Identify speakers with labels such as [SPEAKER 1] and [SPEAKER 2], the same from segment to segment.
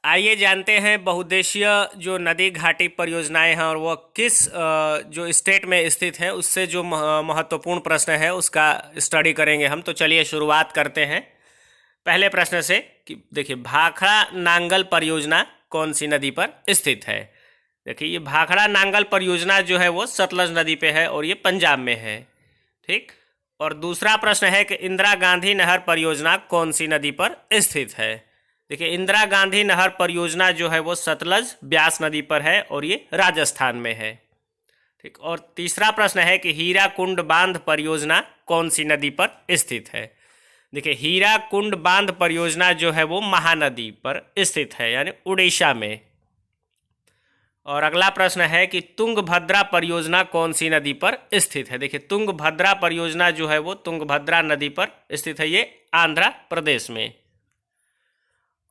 [SPEAKER 1] आइए जानते हैं बहुउद्देशीय जो नदी घाटी परियोजनाएं हैं और वो किस जो स्टेट में स्थित है, उससे जो महत्वपूर्ण प्रश्न है उसका स्टडी करेंगे हम। तो चलिए शुरुआत करते हैं पहले प्रश्न से कि देखिए भाखड़ा नांगल परियोजना कौन सी नदी पर स्थित है। देखिए ये भाखड़ा नांगल परियोजना जो है वो सतलज नदी पे है और ये पंजाब में है। ठीक। और दूसरा प्रश्न है कि इंदिरा गांधी नहर परियोजना कौन सी नदी पर स्थित है। देखिए इंदिरा गांधी नहर परियोजना जो है वो सतलज ब्यास नदी पर है और ये राजस्थान में है। ठीक। और तीसरा प्रश्न है कि हीराकुंड बांध परियोजना कौन सी नदी पर स्थित है। देखिए हीराकुंड बांध परियोजना जो है वो महानदी पर स्थित है, यानी उड़ीसा में। और अगला प्रश्न है कि तुंगभद्रा परियोजना कौन सी नदी पर स्थित है। देखिए तुंगभद्रा परियोजना जो है वो तुंगभद्रा नदी पर स्थित है, ये आंध्र प्रदेश में।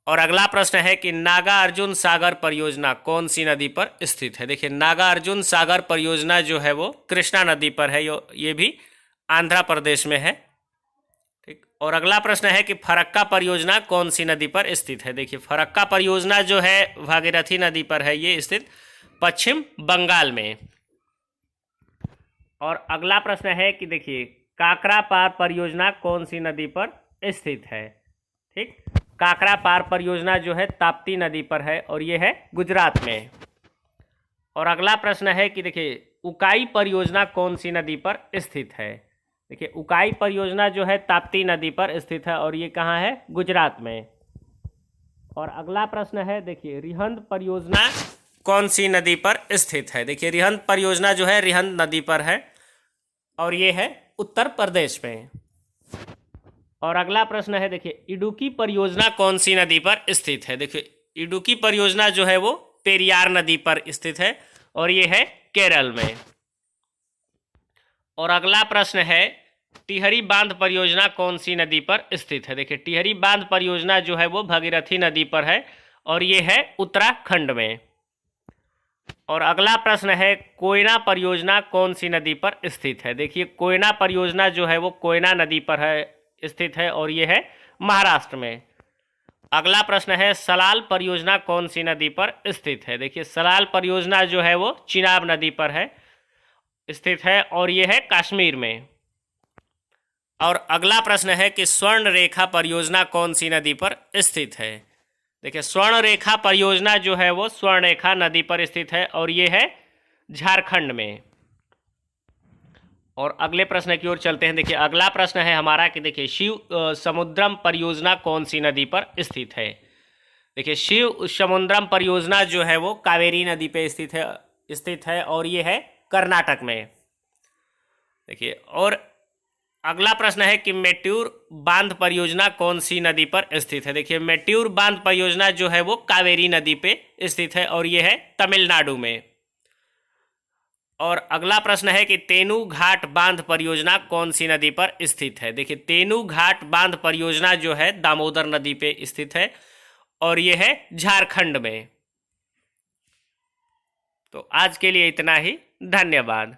[SPEAKER 1] और अगला प्रश्न है कि नागार्जुन सागर परियोजना कौन सी नदी पर स्थित है। देखिए नागार्जुन सागर परियोजना जो है वो कृष्णा नदी पर है, ये भी आंध्र प्रदेश में है। ठीक। और अगला प्रश्न है कि फरक्का परियोजना कौन सी नदी पर स्थित है। देखिए फरक्का परियोजना जो है भागीरथी नदी पर है, ये स्थित पश्चिम बंगाल में। और अगला प्रश्न है कि देखिए काकरा पार परियोजना कौन सी नदी पर स्थित है। ठीक। काकरा पार परियोजना जो है ताप्ती नदी पर है और ये है गुजरात में। और अगला प्रश्न है कि देखिए उकाई परियोजना कौन सी नदी पर स्थित है। देखिए उकाई परियोजना जो है ताप्ती नदी पर स्थित है और ये कहाँ है, गुजरात में। और अगला प्रश्न है देखिए रिहंद परियोजना कौन सी नदी पर स्थित है। देखिए रिहंद परियोजना जो है रिहंद नदी पर है और ये है उत्तर प्रदेश में। और अगला प्रश्न है देखिए इडुक्की परियोजना कौन सी नदी पर स्थित है। देखिए इडुक्की परियोजना जो है वो पेरियार नदी पर स्थित है और ये है केरल में। और अगला प्रश्न है टिहरी बांध परियोजना कौन सी नदी पर स्थित है। देखिए टिहरी बांध परियोजना जो है वो भागीरथी नदी पर है और ये है उत्तराखंड में। और अगला प्रश्न है कोयना परियोजना कौन सी नदी पर स्थित है। देखिए कोयना परियोजना जो है वो कोयना नदी पर है स्थित है और ये है महाराष्ट्र में। अगला प्रश्न है सलाल परियोजना कौन सी नदी पर स्थित है। देखिए सलाल परियोजना जो है वो चिनाब नदी पर है स्थित है और ये है कश्मीर में। और अगला प्रश्न है कि स्वर्ण रेखा परियोजना कौन सी नदी पर स्थित है। देखिए स्वर्ण रेखा परियोजना जो है वो स्वर्ण रेखा नदी पर स्थित है और ये है झारखंड में। और अगले प्रश्न की ओर चलते हैं। देखिए अगला प्रश्न है हमारा कि देखिए शिव समुद्रम परियोजना कौन सी नदी पर स्थित है। देखिए शिव समुद्रम परियोजना जो है वो कावेरी नदी पे स्थित है और ये है कर्नाटक में। देखिए और अगला प्रश्न है कि मेट्यूर बांध परियोजना कौन सी नदी पर स्थित है। देखिए मेट्यूर बांध परियोजना जो है वो कावेरी नदी पे स्थित है और ये है तमिलनाडु में। और अगला प्रश्न है कि तेनू घाट बांध परियोजना कौन सी नदी पर स्थित है। देखिए तेनू घाट बांध परियोजना जो है दामोदर नदी पे स्थित है और ये है झारखंड में। तो आज के लिए इतना ही, धन्यवाद।